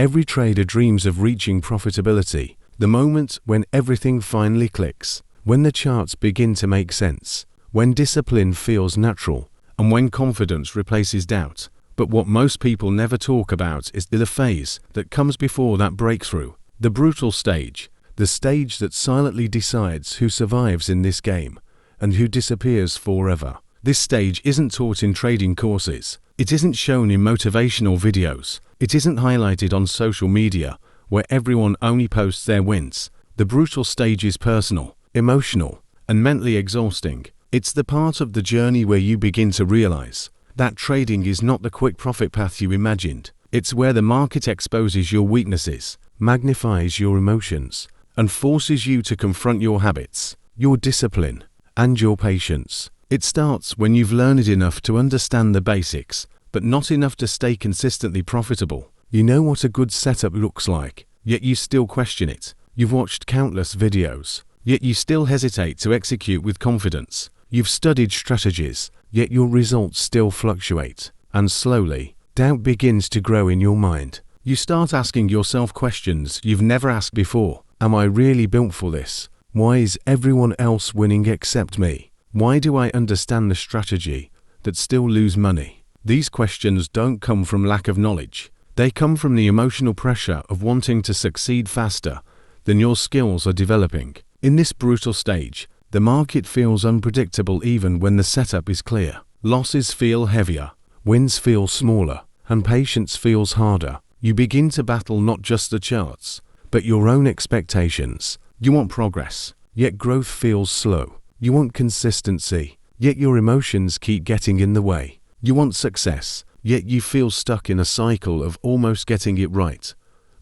Every trader dreams of reaching profitability, the moment when everything finally clicks, when the charts begin to make sense, when discipline feels natural, and when confidence replaces doubt. But what most people never talk about is the phase that comes before that breakthrough, the brutal stage, the stage that silently decides who survives in this game and who disappears forever. This stage isn't taught in trading courses. It isn't shown in motivational videos. It isn't highlighted on social media, where everyone only posts their wins. The brutal stage is personal, emotional, and mentally exhausting. It's the part of the journey where you begin to realize that trading is not the quick profit path you imagined. It's where the market exposes your weaknesses, magnifies your emotions, and forces you to confront your habits, your discipline, and your patience. It starts when you've learned enough to understand the basics, but not enough to stay consistently profitable. You know what a good setup looks like, yet you still question it. You've watched countless videos, yet you still hesitate to execute with confidence. You've studied strategies, yet your results still fluctuate. And slowly, doubt begins to grow in your mind. You start asking yourself questions you've never asked before. Am I really built for this? Why is everyone else winning except me? Why do I understand the strategy that still lose money? These questions don't come from lack of knowledge. They come from the emotional pressure of wanting to succeed faster than your skills are developing. In this brutal stage, the market feels unpredictable even when the setup is clear. Losses feel heavier, wins feel smaller, and patience feels harder. You begin to battle not just the charts, but your own expectations. You want progress, yet growth feels slow. You want consistency, yet your emotions keep getting in the way. You want success, yet you feel stuck in a cycle of almost getting it right,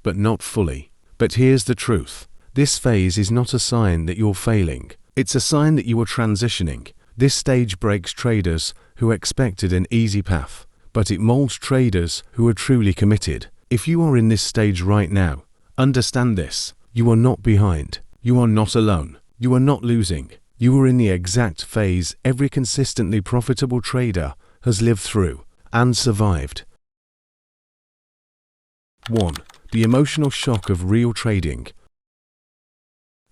but not fully. But here's the truth. This phase is not a sign that you're failing. It's a sign that you are transitioning. This stage breaks traders who expected an easy path, but it molds traders who are truly committed. If you are in this stage right now, understand this. You are not behind. You are not alone. You are not losing. You are in the exact phase every consistently profitable trader has lived through and survived. 1. The emotional shock of real trading.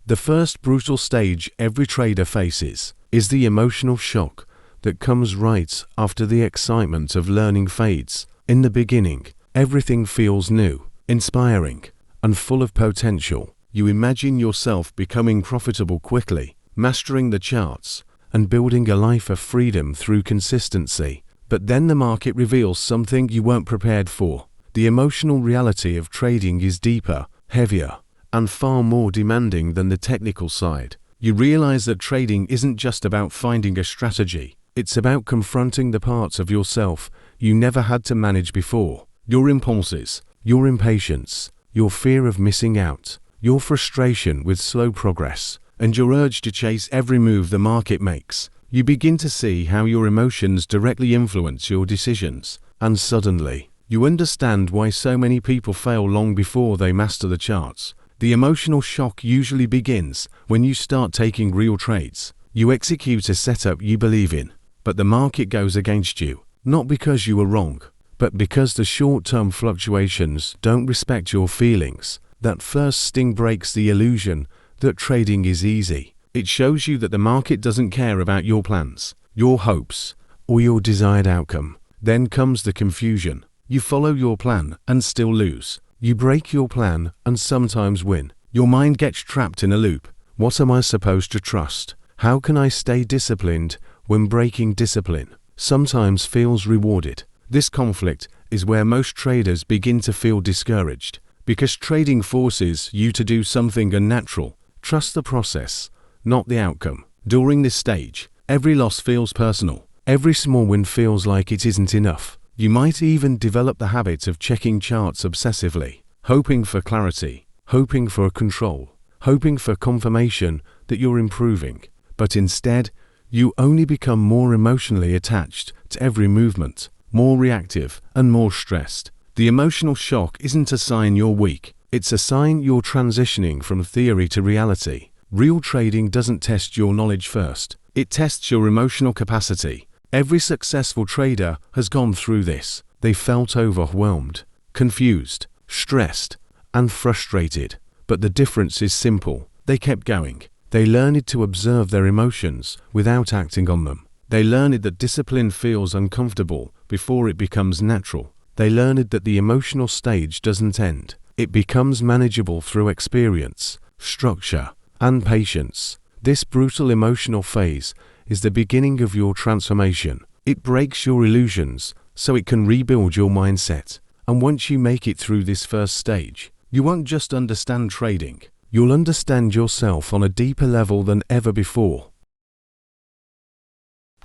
The first brutal stage every trader faces is the emotional shock that comes right after the excitement of learning fades. In the beginning, everything feels new, inspiring, and full of potential. You imagine yourself becoming profitable quickly, mastering the charts, and building a life of freedom through consistency. But then the market reveals something you weren't prepared for. The emotional reality of trading is deeper, heavier, and far more demanding than the technical side. You realize that trading isn't just about finding a strategy. It's about confronting the parts of yourself you never had to manage before. Your impulses, your impatience, your fear of missing out, your frustration with slow progress, and your urge to chase every move the market makes. You begin to see how your emotions directly influence your decisions, and suddenly, you understand why so many people fail long before they master the charts. The emotional shock usually begins when you start taking real trades. You execute a setup you believe in, but the market goes against you, not because you were wrong, but because the short-term fluctuations don't respect your feelings. That first sting breaks the illusion that trading is easy. It shows you that the market doesn't care about your plans, your hopes, or your desired outcome. Then comes the confusion. You follow your plan and still lose. You break your plan and sometimes win. Your mind gets trapped in a loop. What am I supposed to trust? How can I stay disciplined when breaking discipline sometimes feels rewarded? This conflict is where most traders begin to feel discouraged, because trading forces you to do something unnatural. Trust the process, not the outcome. During this stage, every loss feels personal. Every small win feels like it isn't enough. You might even develop the habit of checking charts obsessively, hoping for clarity, hoping for control, hoping for confirmation that you're improving. But instead, you only become more emotionally attached to every movement, more reactive and more stressed. The emotional shock isn't a sign you're weak. It's a sign you're transitioning from theory to reality. Real trading doesn't test your knowledge first. It tests your emotional capacity. Every successful trader has gone through this. They felt overwhelmed, confused, stressed, and frustrated. But the difference is simple. They kept going. They learned to observe their emotions without acting on them. They learned that discipline feels uncomfortable before it becomes natural. They learned that the emotional stage doesn't end. It becomes manageable through experience, structure, and patience. This brutal emotional phase is the beginning of your transformation. It breaks your illusions so it can rebuild your mindset. And once you make it through this first stage, you won't just understand trading. You'll understand yourself on a deeper level than ever before.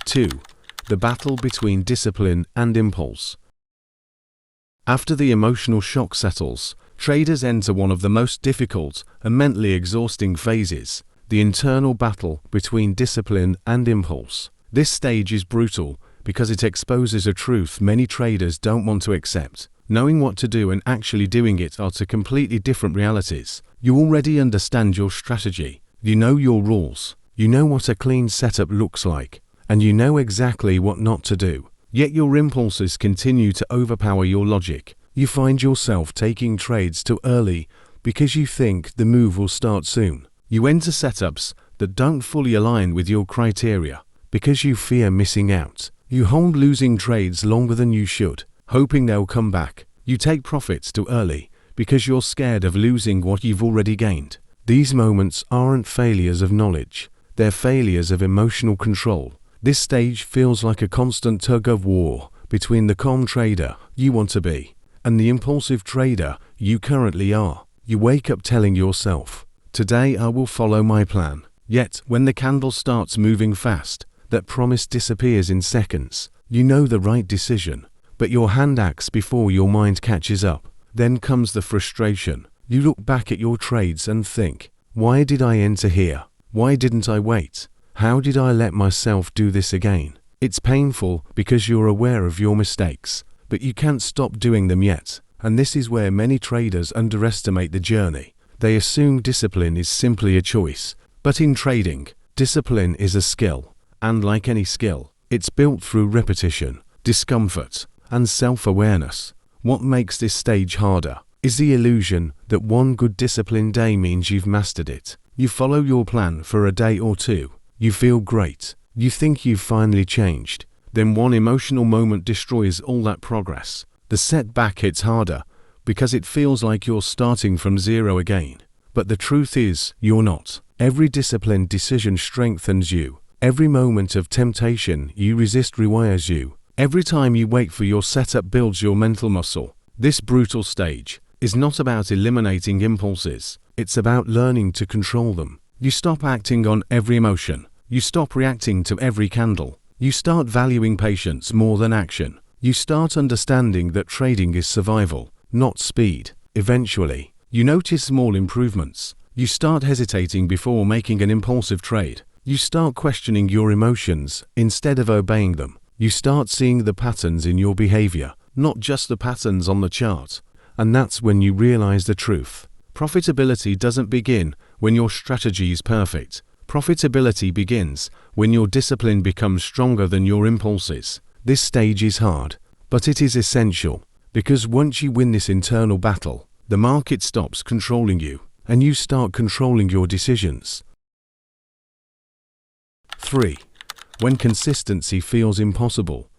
2. The battle between discipline and impulse. After the emotional shock settles, traders enter one of the most difficult and mentally exhausting phases, the internal battle between discipline and impulse. This stage is brutal because it exposes a truth many traders don't want to accept. Knowing what to do and actually doing it are two completely different realities. You already understand your strategy. You know your rules. You know what a clean setup looks like. And you know exactly what not to do. Yet your impulses continue to overpower your logic. You find yourself taking trades too early because you think the move will start soon. You enter setups that don't fully align with your criteria because you fear missing out. You hold losing trades longer than you should, hoping they'll come back. You take profits too early because you're scared of losing what you've already gained. These moments aren't failures of knowledge. They're failures of emotional control. This stage feels like a constant tug of war between the calm trader you want to be and the impulsive trader you currently are. You wake up telling yourself, "Today I will follow my plan." Yet, when the candle starts moving fast, that promise disappears in seconds. You know the right decision, but your hand acts before your mind catches up. Then comes the frustration. You look back at your trades and think, "Why did I enter here? Why didn't I wait? How did I let myself do this again?" It's painful because you're aware of your mistakes, but you can't stop doing them yet. And this is where many traders underestimate the journey. They assume discipline is simply a choice. But in trading, discipline is a skill. And like any skill, it's built through repetition, discomfort, and self-awareness. What makes this stage harder is the illusion that one good disciplined day means you've mastered it. You follow your plan for a day or two. You feel great. You think you've finally changed. Then one emotional moment destroys all that progress. The setback hits harder because it feels like you're starting from zero again. But the truth is, you're not. Every disciplined decision strengthens you. Every moment of temptation you resist rewires you. Every time you wait for your setup builds your mental muscle. This brutal stage is not about eliminating impulses. It's about learning to control them. You stop acting on every emotion. You stop reacting to every candle. You start valuing patience more than action. You start understanding that trading is survival, not speed. Eventually, you notice small improvements. You start hesitating before making an impulsive trade. You start questioning your emotions instead of obeying them. You start seeing the patterns in your behavior, not just the patterns on the chart. And that's when you realize the truth. Profitability doesn't begin when your strategy is perfect. Profitability begins when your discipline becomes stronger than your impulses. This stage is hard, but it is essential, because once you win this internal battle, the market stops controlling you, and you start controlling your decisions. 3. When consistency feels impossible.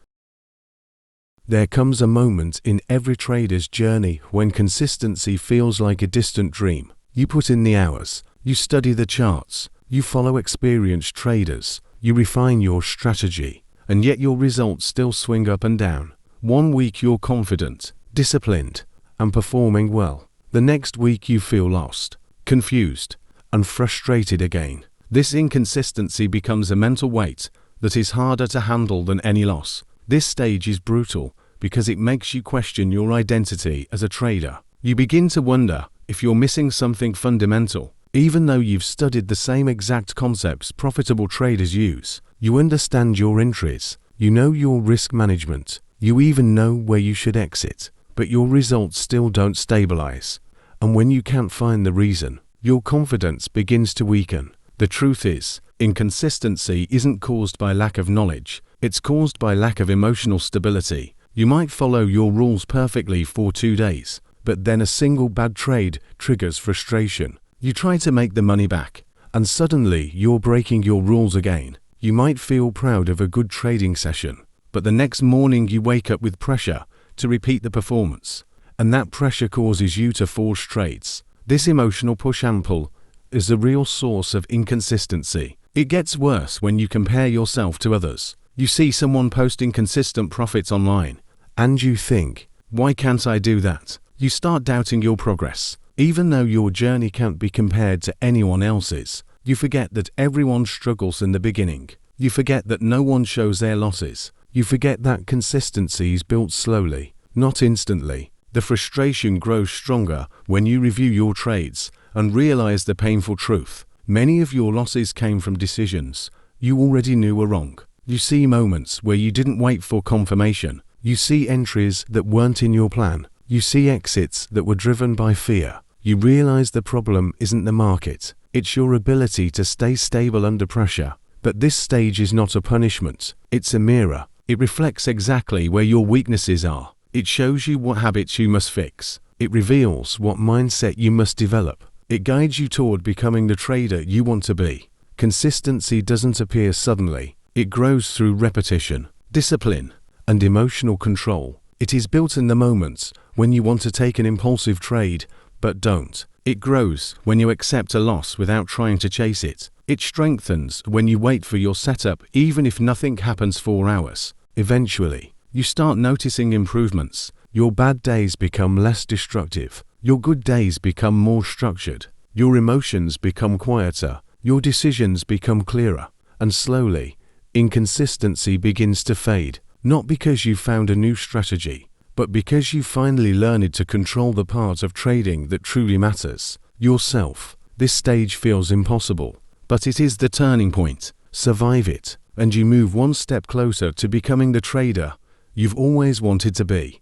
There comes a moment in every trader's journey when consistency feels like a distant dream. You put in the hours, you study the charts, you follow experienced traders, you refine your strategy, and yet your results still swing up and down. One week you're confident, disciplined, and performing well. The next week you feel lost, confused, and frustrated again. This inconsistency becomes a mental weight that is harder to handle than any loss. This stage is brutal because it makes you question your identity as a trader. You begin to wonder if you're missing something fundamental. Even though you've studied the same exact concepts profitable traders use, you understand your entries, you know your risk management, you even know where you should exit, but your results still don't stabilize. And when you can't find the reason, your confidence begins to weaken. The truth is, inconsistency isn't caused by lack of knowledge, it's caused by lack of emotional stability. You might follow your rules perfectly for 2 days, but then a single bad trade triggers frustration. You try to make the money back, and suddenly you're breaking your rules again. You might feel proud of a good trading session, but the next morning you wake up with pressure to repeat the performance, and that pressure causes you to forge trades. This emotional push and pull is the real source of inconsistency. It gets worse when you compare yourself to others. You see someone posting consistent profits online, and you think, why can't I do that? You start doubting your progress. Even though your journey can't be compared to anyone else's, you forget that everyone struggles in the beginning. You forget that no one shows their losses. You forget that consistency is built slowly, not instantly. The frustration grows stronger when you review your trades and realize the painful truth. Many of your losses came from decisions you already knew were wrong. You see moments where you didn't wait for confirmation. You see entries that weren't in your plan. You see exits that were driven by fear. You realize the problem isn't the market. It's your ability to stay stable under pressure. But this stage is not a punishment. It's a mirror. It reflects exactly where your weaknesses are. It shows you what habits you must fix. It reveals what mindset you must develop. It guides you toward becoming the trader you want to be. Consistency doesn't appear suddenly. It grows through repetition, discipline, and emotional control. It is built in the moments when you want to take an impulsive trade, but don't. It grows when you accept a loss without trying to chase it. It strengthens when you wait for your setup even if nothing happens for hours. Eventually, you start noticing improvements. Your bad days become less destructive. Your good days become more structured. Your emotions become quieter. Your decisions become clearer. And slowly, inconsistency begins to fade. Not because you found a new strategy, but because you finally learned to control the part of trading that truly matters, yourself. This stage feels impossible, but it is the turning point. Survive it, and you move one step closer to becoming the trader you've always wanted to be.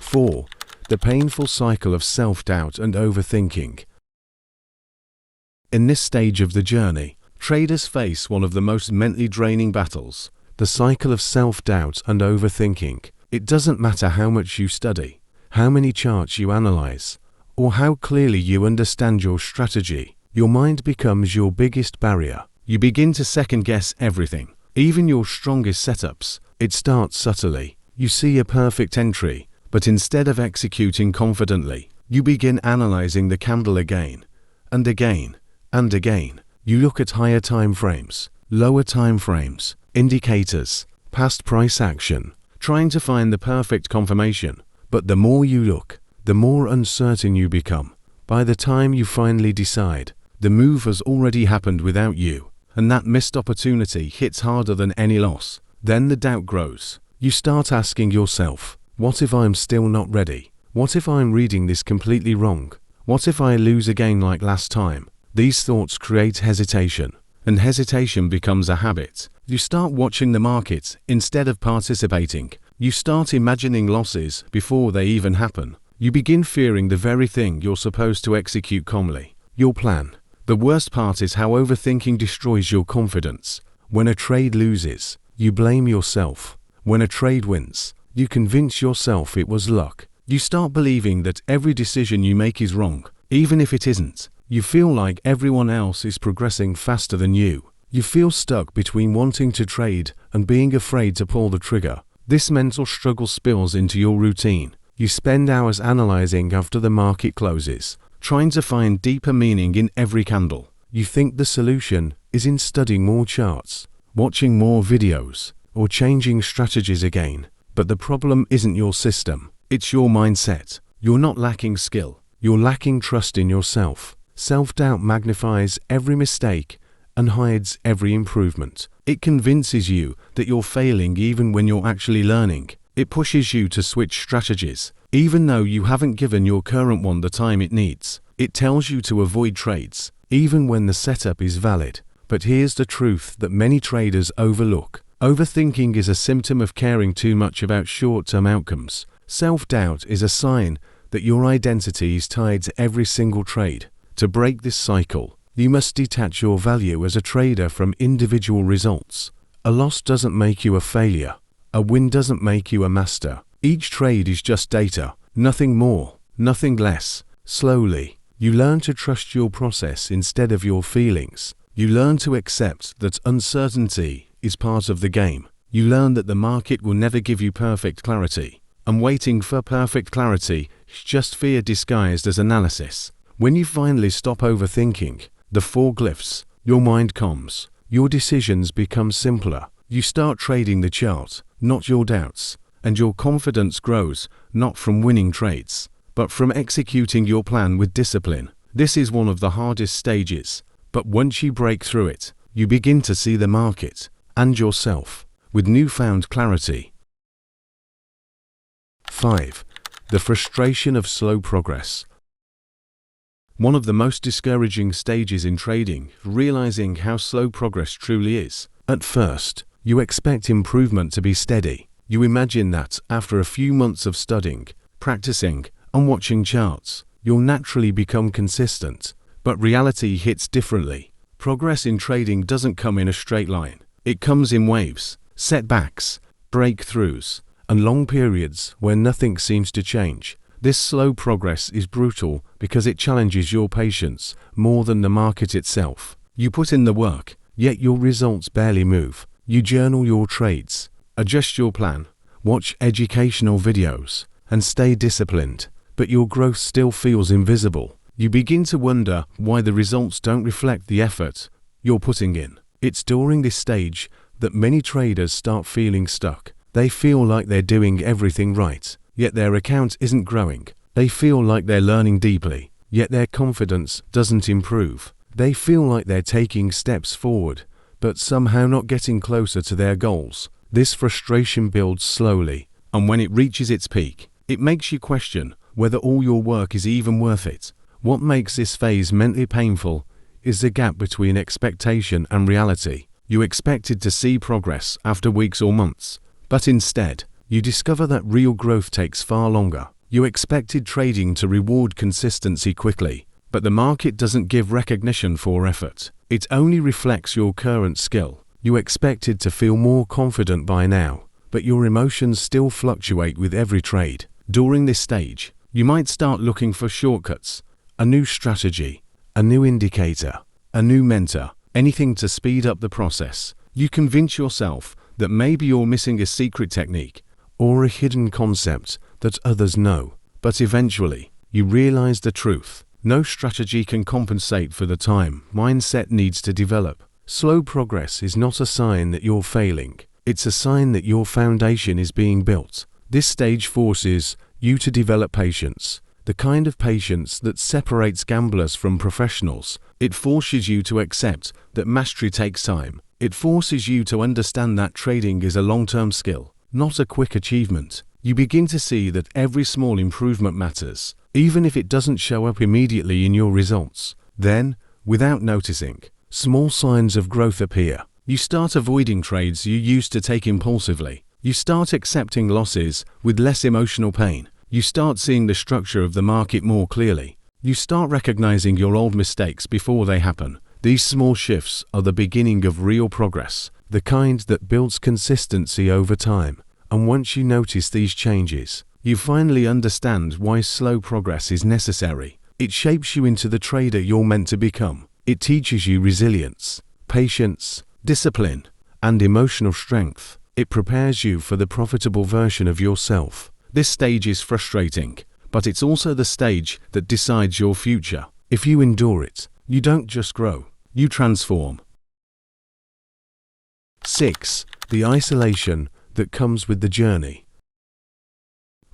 4. The painful cycle of self-doubt and overthinking. In this stage of the journey, traders face one of the most mentally draining battles, the cycle of self-doubt and overthinking. It doesn't matter how much you study, how many charts you analyze, or how clearly you understand your strategy. Your mind becomes your biggest barrier. You begin to second-guess everything, even your strongest setups. It starts subtly. You see a perfect entry, but instead of executing confidently, you begin analyzing the candle again, and again, and again. You look at higher time frames, lower time frames, indicators, past price action, trying to find the perfect confirmation. But the more you look, the more uncertain you become. By the time you finally decide, the move has already happened without you, and that missed opportunity hits harder than any loss. Then the doubt grows. You start asking yourself, what if I'm still not ready? What if I'm reading this completely wrong? What if I lose again like last time? These thoughts create hesitation, and hesitation becomes a habit. You start watching the market instead of participating. You start imagining losses before they even happen. You begin fearing the very thing you're supposed to execute calmly, your plan. The worst part is how overthinking destroys your confidence. When a trade loses, you blame yourself. When a trade wins, you convince yourself it was luck. You start believing that every decision you make is wrong, even if it isn't. You feel like everyone else is progressing faster than you. You feel stuck between wanting to trade and being afraid to pull the trigger. This mental struggle spills into your routine. You spend hours analyzing after the market closes, trying to find deeper meaning in every candle. You think the solution is in studying more charts, watching more videos, or changing strategies again. But the problem isn't your system, it's your mindset. You're not lacking skill, you're lacking trust in yourself. Self-doubt magnifies every mistake and hides every improvement. It convinces you that you're failing even when you're actually learning. It pushes you to switch strategies, even though you haven't given your current one the time it needs. It tells you to avoid trades, even when the setup is valid. But here's the truth that many traders overlook. Overthinking is a symptom of caring too much about short-term outcomes. Self-doubt is a sign that your identity is tied to every single trade. To break this cycle, you must detach your value as a trader from individual results. A loss doesn't make you a failure. A win doesn't make you a master. Each trade is just data, nothing more, nothing less. Slowly, you learn to trust your process instead of your feelings. You learn to accept that uncertainty is part of the game. You learn that the market will never give you perfect clarity, and waiting for perfect clarity is just fear disguised as analysis. When you finally stop overthinking, the fog lifts, your mind calms, your decisions become simpler. You start trading the chart, not your doubts, and your confidence grows, not from winning trades, but from executing your plan with discipline. This is one of the hardest stages, but once you break through it, you begin to see the market and yourself with newfound clarity. 5. The frustration of slow progress. One of the most discouraging stages in trading is realizing how slow progress truly is. At first, you expect improvement to be steady. You imagine that after a few months of studying, practicing, and watching charts, you'll naturally become consistent. But reality hits differently. Progress in trading doesn't come in a straight line. It comes in waves, setbacks, breakthroughs, and long periods where nothing seems to change. This slow progress is brutal because it challenges your patience more than the market itself. You put in the work, yet your results barely move. You journal your trades, adjust your plan, watch educational videos, and stay disciplined, but your growth still feels invisible. You begin to wonder why the results don't reflect the effort you're putting in. It's during this stage that many traders start feeling stuck. They feel like they're doing everything right, yet their account isn't growing. They feel like they're learning deeply, yet their confidence doesn't improve. They feel like they're taking steps forward, but somehow not getting closer to their goals. This frustration builds slowly, and when it reaches its peak, it makes you question whether all your work is even worth it. What makes this phase mentally painful is the gap between expectation and reality. You expected to see progress after weeks or months, but instead, you discover that real growth takes far longer. You expected trading to reward consistency quickly, but the market doesn't give recognition for effort. It only reflects your current skill. You expected to feel more confident by now, but your emotions still fluctuate with every trade. During this stage, you might start looking for shortcuts, a new strategy, a new indicator, a new mentor, anything to speed up the process. You convince yourself that maybe you're missing a secret technique or a hidden concept that others know. But eventually, you realize the truth. No strategy can compensate for the time mindset needs to develop. Slow progress is not a sign that you're failing. It's a sign that your foundation is being built. This stage forces you to develop patience, the kind of patience that separates gamblers from professionals. It forces you to accept that mastery takes time. It forces you to understand that trading is a long-term skill, not a quick achievement. You begin to see that every small improvement matters, even if it doesn't show up immediately in your results. Then, without noticing, small signs of growth appear. You start avoiding trades you used to take impulsively. You start accepting losses with less emotional pain. You start seeing the structure of the market more clearly. You start recognizing your old mistakes before they happen. These small shifts are the beginning of real progress, the kind that builds consistency over time. And once you notice these changes, you finally understand why slow progress is necessary. It shapes you into the trader you're meant to become. It teaches you resilience, patience, discipline, and emotional strength. It prepares you for the profitable version of yourself. This stage is frustrating, but it's also the stage that decides your future. If you endure it, you don't just grow, you transform. 6. The isolation that comes with the journey.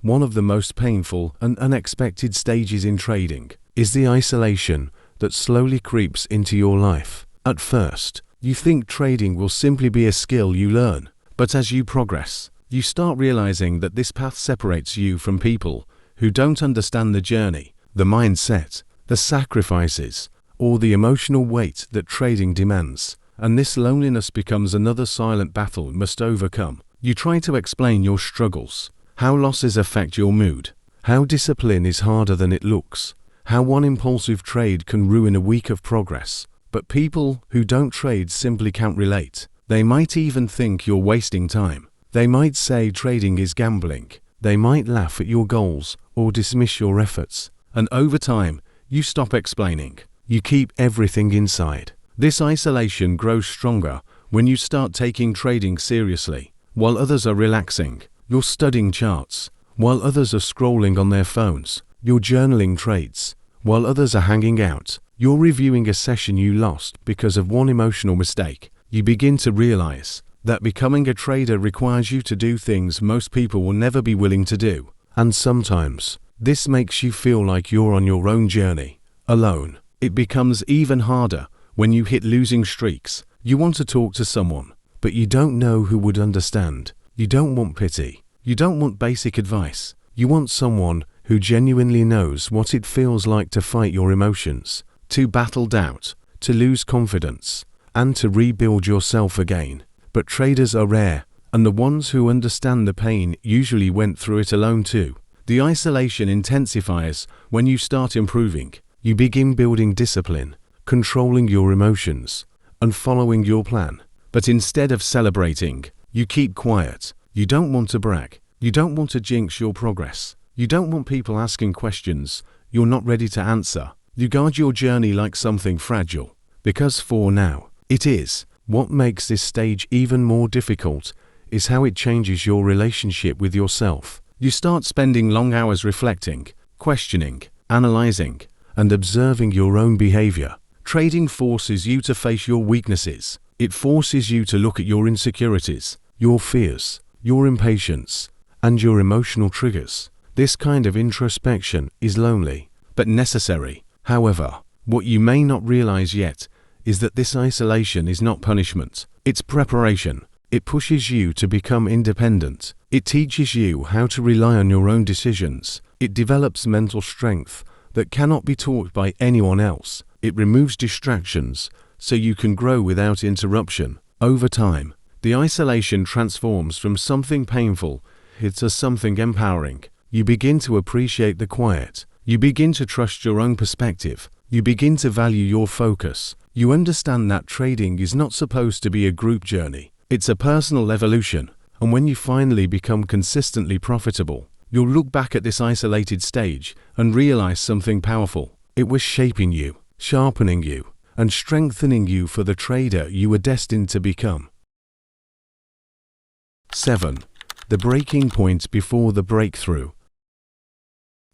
One of the most painful and unexpected stages in trading is the isolation that slowly creeps into your life. At first, you think trading will simply be a skill you learn, but as you progress, you start realizing that this path separates you from people who don't understand the journey, the mindset, the sacrifices, or the emotional weight that trading demands. And this loneliness becomes another silent battle you must overcome. You try to explain your struggles, how losses affect your mood, how discipline is harder than it looks, how one impulsive trade can ruin a week of progress. But people who don't trade simply can't relate. They might even think you're wasting time. They might say trading is gambling. They might laugh at your goals or dismiss your efforts. And over time, you stop explaining. You keep everything inside. This isolation grows stronger when you start taking trading seriously. While others are relaxing, you're studying charts. While others are scrolling on their phones, you're journaling trades. While others are hanging out, you're reviewing a session you lost because of one emotional mistake. You begin to realize that becoming a trader requires you to do things most people will never be willing to do. And sometimes, this makes you feel like you're on your own journey, alone. It becomes even harder when you hit losing streaks. You want to talk to someone, but you don't know who would understand. You don't want pity. You don't want basic advice. You want someone who genuinely knows what it feels like to fight your emotions, to battle doubt, to lose confidence, and to rebuild yourself again. But traders are rare, and the ones who understand the pain usually went through it alone too. The isolation intensifies when you start improving. You begin building discipline, controlling your emotions, and following your plan. But instead of celebrating, you keep quiet. You don't want to brag. You don't want to jinx your progress. You don't want people asking questions you're not ready to answer. You guard your journey like something fragile, because for now, it is. What makes this stage even more difficult is how it changes your relationship with yourself. You start spending long hours reflecting, questioning, analyzing, and observing your own behavior. Trading forces you to face your weaknesses. It forces you to look at your insecurities, your fears, your impatience, and your emotional triggers. This kind of introspection is lonely, but necessary. However, what you may not realize yet is that this isolation is not punishment. It's preparation. It pushes you to become independent. It teaches you how to rely on your own decisions. It develops mental strength that cannot be taught by anyone else. It removes distractions so you can grow without interruption. Over time, the isolation transforms from something painful into something empowering. You begin to appreciate the quiet. You begin to trust your own perspective. You begin to value your focus. You understand that trading is not supposed to be a group journey. It's a personal evolution. And when you finally become consistently profitable, you'll look back at this isolated stage and realize something powerful. It was shaping you, sharpening you, and strengthening you for the trader you were destined to become. 7. The breaking point before the breakthrough.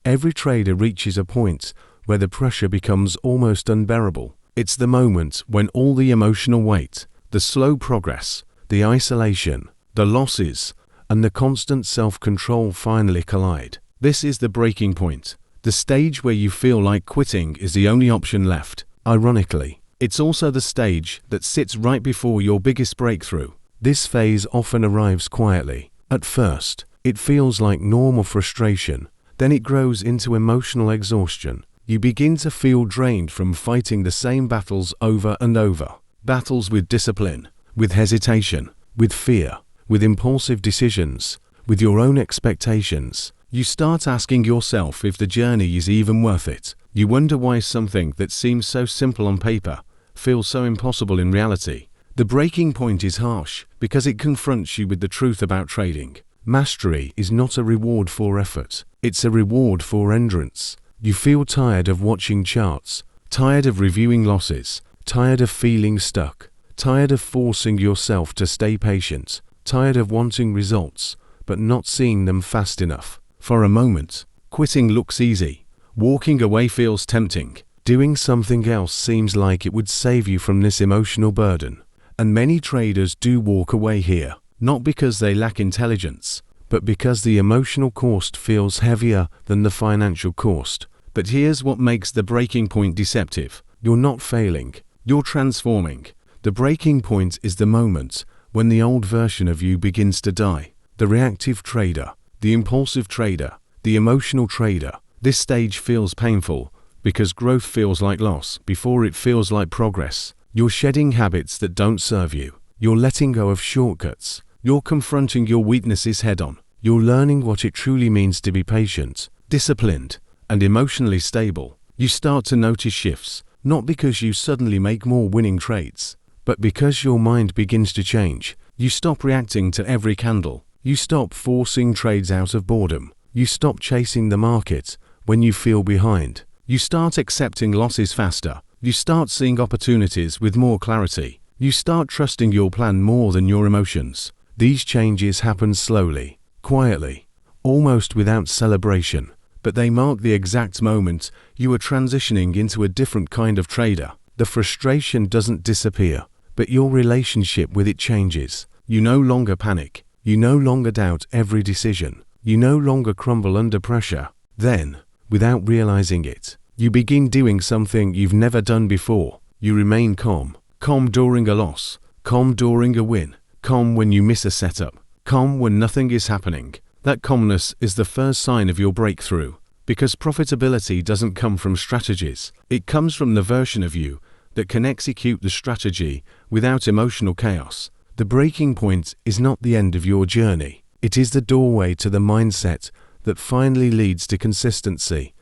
Every trader reaches a point where the pressure becomes almost unbearable. It's the moment when all the emotional weight, the slow progress, the isolation, the losses, and the constant self-control finally collide. This is the breaking point, the stage where you feel like quitting is the only option left. Ironically, it's also the stage that sits right before your biggest breakthrough. This phase often arrives quietly. At first, it feels like normal frustration. Then it grows into emotional exhaustion. You begin to feel drained from fighting the same battles over and over. Battles with discipline, with hesitation, with fear, with impulsive decisions, with your own expectations. You start asking yourself if the journey is even worth it. You wonder why something that seems so simple on paper feels so impossible in reality. The breaking point is harsh because it confronts you with the truth about trading. Mastery is not a reward for effort. It's a reward for endurance. You feel tired of watching charts, tired of reviewing losses, tired of feeling stuck, tired of forcing yourself to stay patient, tired of wanting results, but not seeing them fast enough. For a moment, quitting looks easy. Walking away feels tempting. Doing something else seems like it would save you from this emotional burden. And many traders do walk away here, not because they lack intelligence, but because the emotional cost feels heavier than the financial cost. But here's what makes the breaking point deceptive. You're not failing, you're transforming. The breaking point is the moment when the old version of you begins to die. The reactive trader, the impulsive trader, the emotional trader. This stage feels painful because growth feels like loss before it feels like progress. You're shedding habits that don't serve you. You're letting go of shortcuts. You're confronting your weaknesses head-on. You're learning what it truly means to be patient, disciplined, and emotionally stable. You start to notice shifts, not because you suddenly make more winning trades, but because your mind begins to change. You stop reacting to every candle. You stop forcing trades out of boredom. You stop chasing the market when you feel behind. You start accepting losses faster. You start seeing opportunities with more clarity. You start trusting your plan more than your emotions. These changes happen slowly, quietly, almost without celebration, but they mark the exact moment you are transitioning into a different kind of trader. The frustration doesn't disappear, but your relationship with it changes. You no longer panic. You no longer doubt every decision. You no longer crumble under pressure. Then, without realizing it, you begin doing something you've never done before. You remain calm. Calm during a loss. Calm during a win. Calm when you miss a setup. Calm when nothing is happening. That calmness is the first sign of your breakthrough. Because profitability doesn't come from strategies. It comes from the version of you that can execute the strategy without emotional chaos. The breaking point is not the end of your journey. It is the doorway to the mindset that finally leads to consistency.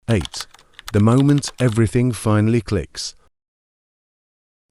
8. The moment everything finally clicks.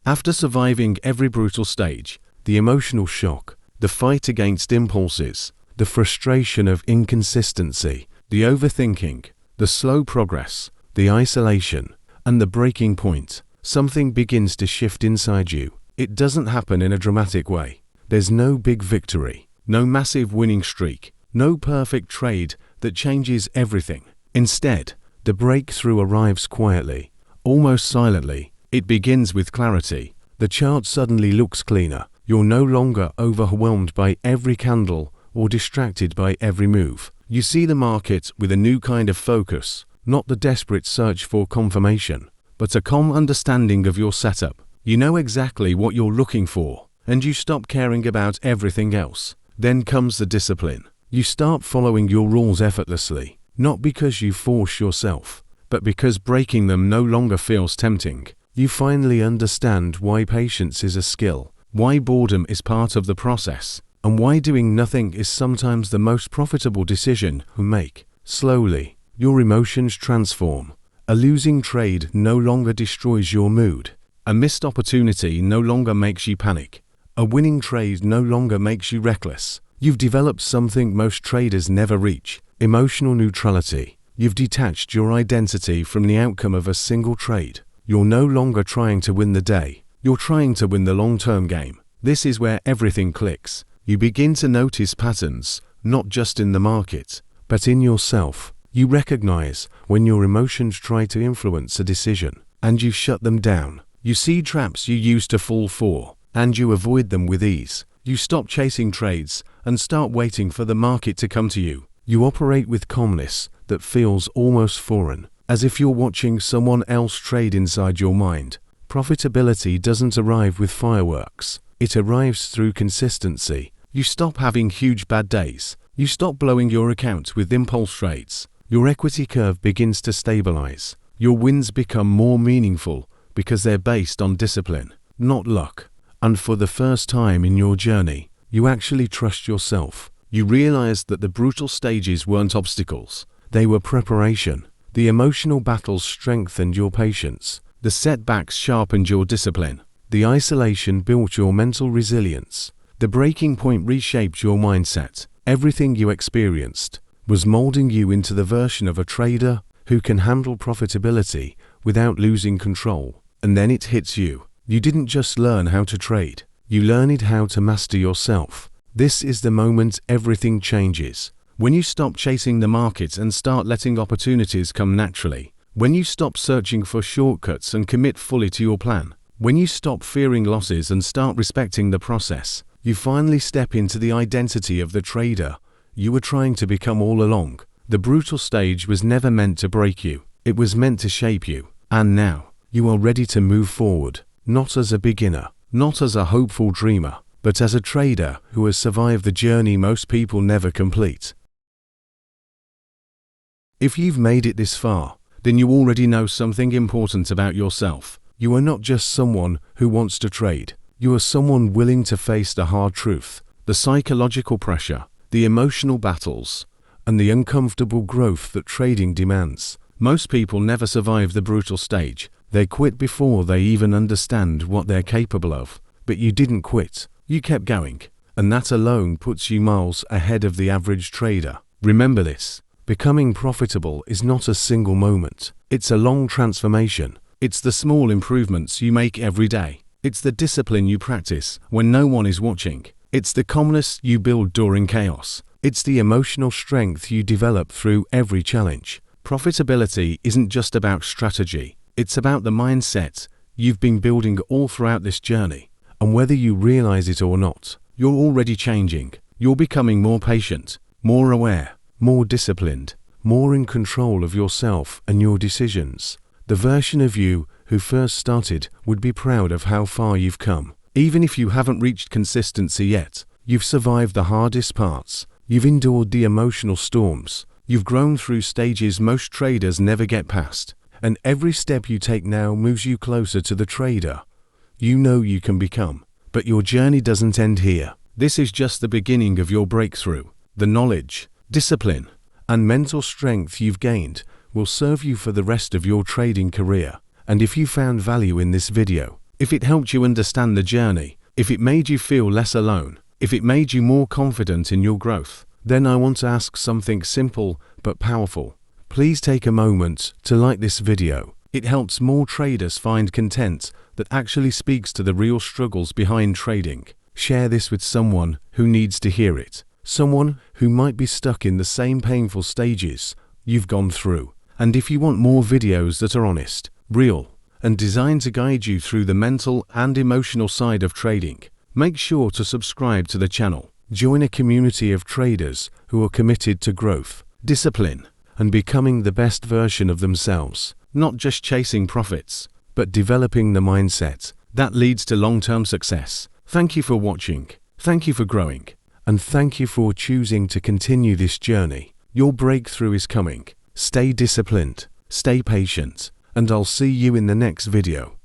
After surviving every brutal stage, the emotional shock, the fight against impulses, the frustration of inconsistency, the overthinking, the slow progress, the isolation, and the breaking point, something begins to shift inside you. It doesn't happen in a dramatic way. There's no big victory, no massive winning streak, no perfect trade that changes everything. Instead, the breakthrough arrives quietly, almost silently. It begins with clarity. The chart suddenly looks cleaner. You're no longer overwhelmed by every candle or distracted by every move. You see the market with a new kind of focus, not the desperate search for confirmation, but a calm understanding of your setup. You know exactly what you're looking for, and you stop caring about everything else. Then comes the discipline. You start following your rules effortlessly, not because you force yourself, but because breaking them no longer feels tempting. You finally understand why patience is a skill, why boredom is part of the process, and why doing nothing is sometimes the most profitable decision you make. Slowly, your emotions transform. A losing trade no longer destroys your mood. A missed opportunity no longer makes you panic. A winning trade no longer makes you reckless. You've developed something most traders never reach: emotional neutrality. You've detached your identity from the outcome of a single trade. You're no longer trying to win the day. You're trying to win the long-term game. This is where everything clicks. You begin to notice patterns, not just in the market, but in yourself. You recognize when your emotions try to influence a decision, and you shut them down. You see traps you used to fall for, and you avoid them with ease. You stop chasing trades and start waiting for the market to come to you. You operate with calmness that feels almost foreign, as if you're watching someone else trade inside your mind. Profitability doesn't arrive with fireworks. It arrives through consistency. You stop having huge bad days. You stop blowing your account with impulse trades. Your equity curve begins to stabilize. Your wins become more meaningful because they're based on discipline, not luck. And for the first time in your journey, you actually trust yourself. You realize that the brutal stages weren't obstacles. They were preparation. The emotional battles strengthened your patience. The setbacks sharpened your discipline. The isolation built your mental resilience. The breaking point reshaped your mindset. Everything you experienced was molding you into the version of a trader who can handle profitability without losing control. And then it hits you. You didn't just learn how to trade. You learned how to master yourself. This is the moment everything changes. When you stop chasing the market and start letting opportunities come naturally. When you stop searching for shortcuts and commit fully to your plan. When you stop fearing losses and start respecting the process. You finally step into the identity of the trader you were trying to become all along. The brutal stage was never meant to break you. It was meant to shape you. And now, you are ready to move forward, not as a beginner, not as a hopeful dreamer, but as a trader who has survived the journey most people never complete. If you've made it this far, then you already know something important about yourself. You are not just someone who wants to trade. You are someone willing to face the hard truth, the psychological pressure, the emotional battles, and the uncomfortable growth that trading demands. Most people never survive the brutal stage. They quit before they even understand what they're capable of. But you didn't quit. You kept going. and that alone puts you miles ahead of the average trader. Remember this: becoming profitable is not a single moment. It's a long transformation. It's the small improvements you make every day. It's the discipline you practice when no one is watching. It's the calmness you build during chaos. It's the emotional strength you develop through every challenge. Profitability isn't just about strategy. It's about the mindset you've been building all throughout this journey. And whether you realize it or not, you're already changing. You're becoming more patient, more aware, more disciplined, more in control of yourself and your decisions. The version of you who first started would be proud of how far you've come. Even if you haven't reached consistency yet, you've survived the hardest parts. You've endured the emotional storms. You've grown through stages most traders never get past. And every step you take now moves you closer to the trader you know you can become. But your journey doesn't end here. This is just the beginning of your breakthrough. The knowledge, discipline, and mental strength you've gained will serve you for the rest of your trading career. And if you found value in this video, if it helped you understand the journey, if it made you feel less alone, if it made you more confident in your growth, then I want to ask something simple but powerful. Please take a moment to like this video. It helps more traders find content that actually speaks to the real struggles behind trading. Share this with someone who needs to hear it. Someone who might be stuck in the same painful stages you've gone through. And if you want more videos that are honest, real, and designed to guide you through the mental and emotional side of trading, make sure to subscribe to the channel. Join a community of traders who are committed to growth, discipline, and becoming the best version of themselves. Not just chasing profits, but developing the mindset that leads to long-term success. Thank you for watching. Thank you for growing. And thank you for choosing to continue this journey. Your breakthrough is coming. Stay disciplined, stay patient, and I'll see you in the next video.